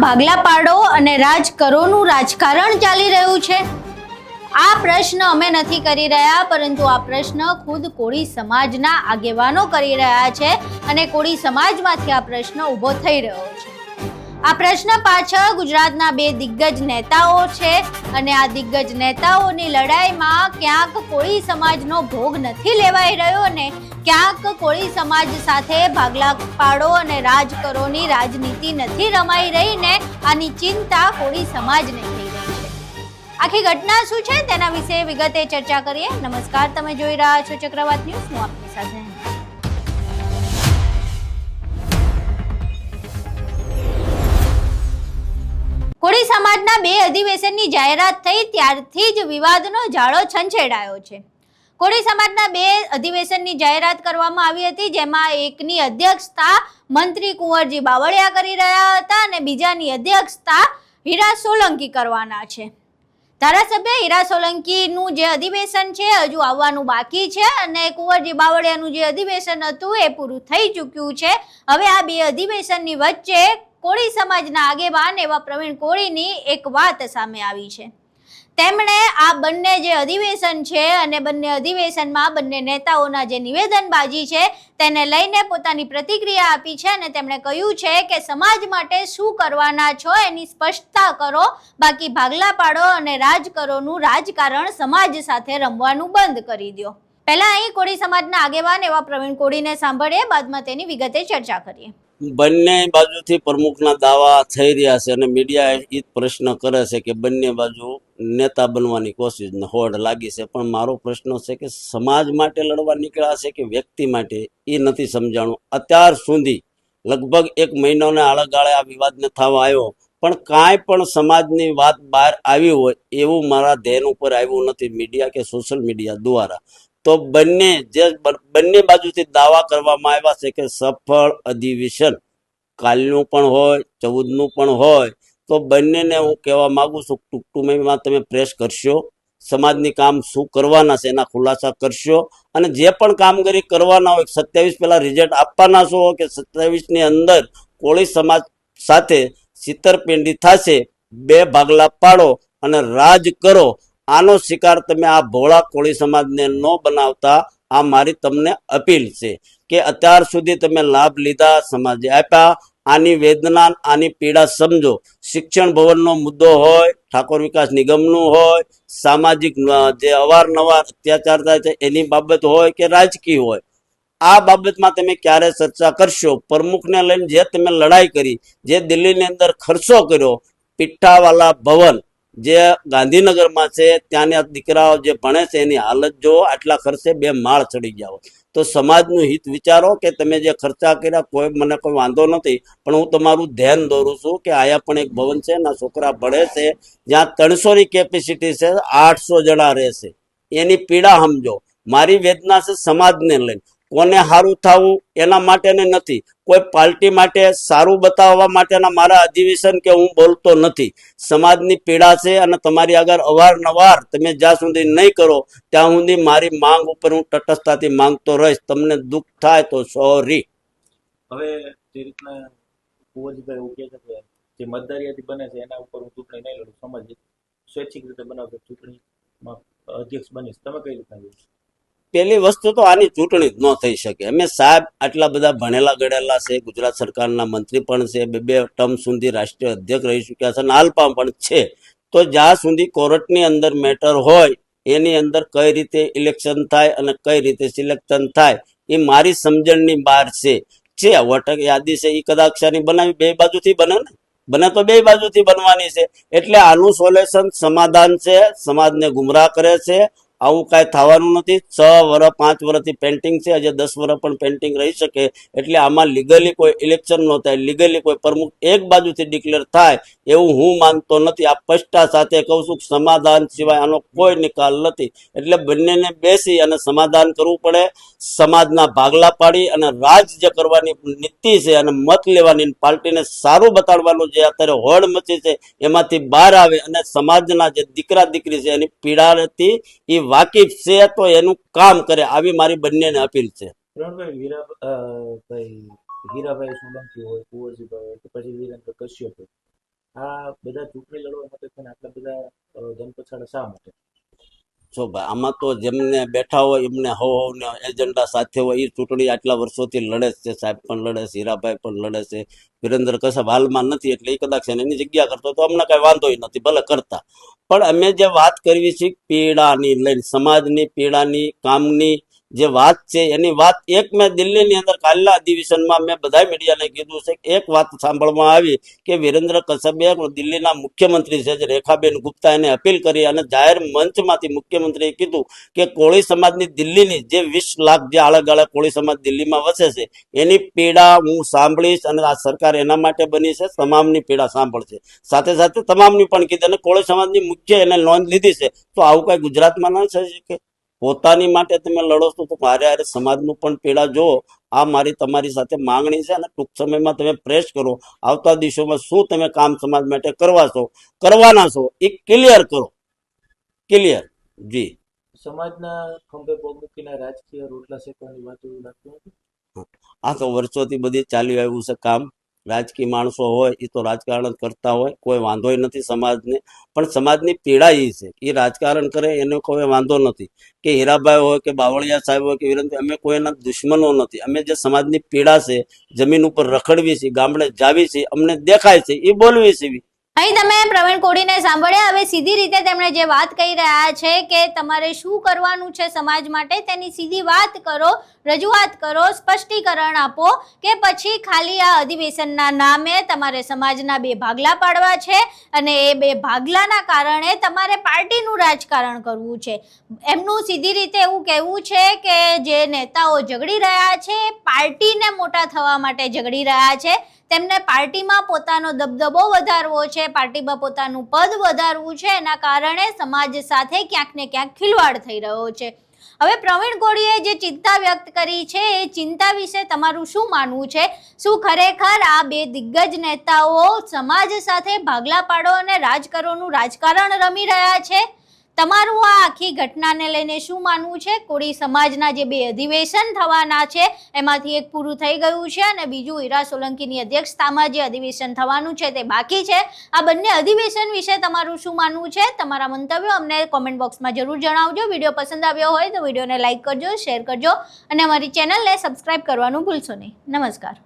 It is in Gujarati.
ભાગલા પાડો અને રાજ કરોનું રાજકારણ ચાલી રહ્યું છે? આ પ્રશ્ન અમે નથી કરી રહ્યા, પરંતુ આ પ્રશ્ન ખુદ કોળી સમાજના આગેવાનો કરી રહ્યા છે અને કોળી સમાજમાંથી આ પ્રશ્ન ઊભો થઈ રહ્યો છે. આ પ્રશ્ન પાછળ ગુજરાતના બે દિગ્ગજ નેતાઓ છે અને આ દિગ્ગજ નેતાઓની લડાઈમાં ક્યાંક કોળી સમાજનો ભોગ નથી લેવાઈ રહ્યો અને ક્યાંક કોળી સમાજ સાથે ભાગલા પાડો અને રાજ કરોની રાજનીતિ નથી રમાઈ રહી ને આની ચિંતા કોળી સમાજને થઈ રહી છે. આખી ઘટના શું છે તેના વિશે વિગતે ચર્ચા કરીએ. નમસ્કાર, તમે જોઈ રહ્યા છો ચક્રવાત ન્યૂઝ. હું આપની સાથે કોળી સમાજના બે અધિવેશનની જાહેરાત થઈ ત્યારથી જ વિવાદનો જાળો છંછેડાયો છે. કોળી સમાજના બે અધિવેશનની જાહેરાત કરવામાં આવી હતી, જેમાં એકની અધ્યક્ષતા મંત્રી કુંવરજી બાવળિયા કરી રહ્યા હતા અને બીજાની અધ્યક્ષતા હીરા સોલંકી કરવાના છે. ધારાસભ્ય હીરા સોલંકીનું જે અધિવેશન છે હજુ આવવાનું બાકી છે અને કુંવરજી બાવળિયાનું જે અધિવેશન હતું એ પૂરું થઈ ચૂક્યું છે. હવે આ બે અધિવેશનની વચ્ચે કોળી સમાજના આગેવાન એવા પ્રવીણ કોળીની એક વાત સામે આવી છે. તેમણે આ બંને જે અધિવેશન છે અને બંને અધિવેશનમાં બંને નેતાઓના જે નિવેદનબાજી છે તેને લઈને પોતાની પ્રતિક્રિયા આપી છે અને તેમણે કહ્યું છે કે સમાજ માટે શું કરવાના છો એની સ્પષ્ટતા કરો, બાકી ભાગલા પાડો અને રાજકરોનું રાજકારણ સમાજ સાથે રમવાનું બંધ કરી દો. પહેલા અહીં કોળી સમાજના આગેવાન એવા પ્રવીણ કોળીને સાંભળીએ, બાદમાં તેની વિગતે ચર્ચા કરીએ. બંને બાજુથી પ્રમુખના દાવા થઈ રહ્યા છે અને મીડિયા એ પ્રશ્ન કરે છે કે બંને બાજુ નેતા બનવાની કોશિશ ને હોડ લાગી છે, પણ મારો પ્રશ્ન છે કે સમાજ માટે લડવા નીકળ્યા છે કે વ્યક્તિ માટે, એ નથી સમજાણું. અત્યાર સુધી લગભગ 1 મહિનાને આળગાળે આ વિવાદને થવા આવ્યો, પણ કાંઈ પણ સમાજની વાત બહાર આવી હોય એવું મારા ધ્યાન ઉપર આવ્યું નથી મીડિયા કે સોશિયલ મીડિયા દ્વારા. તો બંને બાજુથી દાવા કરવામાં આવ્યા છે કે સફળ અધિવેશન કાલનું પણ હોય 14નું પણ હોય, તો બંનેને હું કહેવા માંગુ છું ટૂંકમાં તમે પ્રેસ કરશો, સમાજની કામ શું કરવાના છે એના ખુલાસા કરશો અને જે પણ કામગીરી કરવાના હોય 27 પહેલા રિઝલ્ટ આપવાના છો કે 27ની અંદર કોળી સમાજ સાથે છેતરપિંડી થશે, બે ભાગલા પાડો અને રાજ કરો, આનો શિકાર તમે આ ભોળા કોળી સમાજને ન બનાવતા આ મારી તમને અપીલ છે કે અત્યાર સુધી તમે લાભ લીધા, સમાજે આપ્યા, આની વેદના આની પીડા સમજો. શિક્ષણ ભવનનો મુદ્દો હોય, ઠાકોર વિકાસ નિગમનું હોય, સામાજિક જે અવારનવાર અત્યાચાર થાય છે એની બાબત હોય કે રાજકીય હોય, આ બાબતમાં તમે ક્યારે ચર્ચા કરશો? પ્રમુખને લઈને જે તમે લડાઈ કરી, જે દિલ્હીની અંદર ખર્ચો કર્યો, પીઠાવાલા ભવન જે ગાંધીનગરમાં છે ત્યાંના દીકરાઓ જે ભણે છે એની હાલત જો આટલા ખર્ચે 2 માળ ચડી ગયા હોય તો સમાજનું હિત વિચારો કે તમે જે ખર્ચા કર્યા મને કોઈ વાંધો નથી, પણ હું તમારું ધ્યાન દોરું છું કે આયા પણ એક ભવન છે એના છોકરા ભણે છે જ્યાં 300ની કેપેસિટી છે, 800 જણા રહેશે, એની પીડા સમજો. મારી વેદના છે સમાજને લઈને, કોને સારું થવું એના માટે નથી, કોઈ પાર્ટી માટે સારું બતાવવા માટેના મારા અધિવેશન કે હું બોલતો નથી. સમાજની પીડા છે અને તમારી આગળ અવારનવાર તમે જ્યાં સુધી નહીં કરો ત્યાં સુધી મારી માંગ ઉપર હું તટસ્થતાથી માંગતો રહીશ. તમને દુઃખ થાય તો સોરી. હવે જે રીતના કુંવરજીભાઈ એવું કહે છે કે જે મતદારીયાથી બને છે એના ઉપર હું ચૂંટણી નહીં લડું, સમાજ સ્વૈચ્છિક રીતે બનાવતો ચૂંટણીમાં અધ્યક્ષ બનીશ, તમે કઈ રીતના? પેલી વસ્તુ તો આની ચૂંટણી જ ન થઈ શકે. અમે સાહેબ આટલા બધા ભણેલા ગણેલા છે, ગુજરાત સરકારના મંત્રી પણ છે, 2 ટર્મ સુધી રાષ્ટ્રીય અધ્યક્ષ રહી ચૂક્યા છે અને હાલમાં પણ છે. તો જ્યાં સુધી કોર્ટની અંદર મેટર હોય એની અંદર કઈ રીતે ઇલેક્શન થાય અને કઈ રીતે સિલેક્શન થાય એ મારી સમજણની બહાર છે. વોટર યાદી છે એ કદાચ બનાવી 2 બાજુથી બને તો 2 બાજુથી બનવાની છે. એટલે આનું સોલ્યુશન સમાધાન છે, સમાજને ગુમરાહ કરે છે, આવું કાંઈ થવાનું નથી. 6 વર્ષ 5 વર્ષથી પેન્ટિંગ છે, હજી 10 વર્ષ પણ પેન્ટિંગ રહી શકે. એટલે આમાં લીગલી કોઈ ઇલેક્શન ન થાય, લીગલી કોઈ પ્રમુખ એક બાજુથી ડિક્લેર થાય એવું હું માનતો નથી. આ સ્પષ્ટતા સાથે કહું છું, સમાધાન સિવાય આનો કોઈ નિકાલ નથી. એટલે બંનેને બેસી અને સમાધાન કરવું પડે. સમાજના ભાગલા પાડી અને રાજ જે કરવાની નીતિ છે અને મત લેવાની પાર્ટીને સારું બતાડવાનું જે અત્યારે હોડ મચી છે એમાંથી બહાર આવે અને સમાજના જે દીકરા દીકરી છે એની પીડાથી એ વાકેફ છે તો એનું કામ કરે, આવી મારી બંનેને અપીલ છે. હીરાભાઈ સોલંકી હોય, કુંવરજીભાઈ હોય કે પછી વીરેન્દ્ર કશ્યપ હોય, આ બધા ચૂંટણી લડવા માટે થઈને આટલા બધા ધનપછાડા શા માટે? જો ભાઈ આમાં તો જેમને બેઠા હોય એમને હવને એજન્ડા સાથે હોય એ ચૂંટણી આટલા વર્ષોથી લડે છે. સાહેબ પણ લડે છે, હીરાભાઈ પણ લડે છે, વિરેન્દ્ર કશ્યપ હાલમાં નથી એટલે એ કદાચ એની જગ્યા કરતો તો અમને કઈ વાંધો નથી, ભલે કરતા. પણ અમે જે વાત કરવી છે પીડાની લઈને, સમાજની પીડાની, કામની જે વાત છે એની વાત એક મેં દિલ્હીની અંદર કાલના અધિવેશનમાં મેં બધા મીડિયાને કીધું છે. એક વાત સાંભળવામાં આવી કે વિરેન્દ્ર કશ્યપે દિલ્હીના મુખ્યમંત્રી છે જે રેખાબેન ગુપ્તા એને અપીલ કરી અને જાહેર મંચમાંથી મુખ્યમંત્રીએ કીધું કે કોળી સમાજની દિલ્હીની જે 20 લાખ જે આળેગાળે કોળી સમાજ દિલ્હીમાં વસે છે એની પીડા હું સાંભળીશ અને આ સરકાર એના માટે બની છે, તમામની પીડા સાંભળશે. સાથે સાથે તમામની પણ કીધી અને કોળી સમાજની મુખ્ય એને નોંધ લીધી છે. તો આવું કઈ ગુજરાતમાં ન થઈ શકે? પોતાની માટે તમે લડો છો તો હારે હારે સમાજનું પણ પીડા જુઓ. આ મારી તમારી સાથે માંગણી છે અને ટૂંક સમયમાં તમે પ્રેસ કરો. આવતા દિવસોમાં શું તમે કામ સમાજ માટે કરવાના છો એ ક્લિયર કરો. ક્લિયર જી. સમાજના ખંભે પગ મૂકીને રાજકીય રોટલા શેકવાની વાત એવું લાગતું નથી? આ તો વર્ષોથી બધી ચાલ્યું આવ્યું છે કામ. રાજકીય માણસો હોય એ તો રાજકારણ કરતા હોય, કોઈ વાંધો નથી સમાજને. પણ સમાજની પીડા એ છે એ રાજકારણ કરે એનો કોઈ વાંધો નથી. કે હીરાભાઈ હોય કે બાવળિયા સાહેબ હોય કે વિરેન્દ્ર, અમે કોઈના દુશ્મનો નથી. અમે જે સમાજની પીડા છે, જમીન ઉપર રખડવી છે, ગામડે જાવી છે, અમને દેખાય છે એ બોલવી છે. અહીં તમે પ્રવીણ કોડીને સાંભળ્યા. હવે સીધી રીતે તેમણે જે વાત કહી રહ્યા છે કે તમારે શું કરવાનું છે સમાજ માટે તેની સીધી વાત કરો, રજૂઆત કરો, સ્પષ્ટીકરણ આપો કે પછી ખાલી આ અધિવેશનના નામે તમારે સમાજના બે ભાગલા પાડવા છે અને એ બે ભાગલાના કારણે તમારે પાર્ટીનું રાજકારણ કરવું છે. એમનું સીધી રીતે એવું કહેવું છે કે જે નેતાઓ ઝઘડી રહ્યા છે પાર્ટીને મોટા થવા માટે ઝઘડી રહ્યા છે, તેમને પાર્ટીમાં પોતાનો દબદબો વધારવો છે, પાર્ટીમાં પોતાનું પદ વધારવું છે, એના કારણે સમાજ સાથે ક્યાંક ને ક્યાંક ખિલવાડ થઈ રહ્યો છે. હવે પ્રવીણ કોડીએ જે ચિંતા વ્યક્ત કરી છે એ ચિંતા વિશે તમારું શું માનવું છે? શું ખરેખર આ બે દિગ્ગજ નેતાઓ સમાજ સાથે ભાગલા પાડો અને રાજકારણનું રાજકારણ રમી રહ્યા છે? તમારું આ આખી ઘટનાને લઈને શું માનવું છે? કોળી સમાજના જે બે અધિવેશન થવાના છે એમાંથી એક પૂરું થઈ ગયું છે અને બીજું હીરા સોલંકીની અધ્યક્ષતામાં જે અધિવેશન થવાનું છે તે બાકી છે. આ બંને અધિવેશન વિશે તમારું શું માનવું છે? તમારા મંતવ્યો અમને કોમેન્ટ બોક્સમાં જરૂર જણાવજો. વિડીયો પસંદ આવ્યો હોય તો વિડીયોને લાઇક કરજો, શેર કરજો અને અમારી ચેનલને સબસ્ક્રાઇબ કરવાનું ભૂલશો નહીં. નમસ્કાર.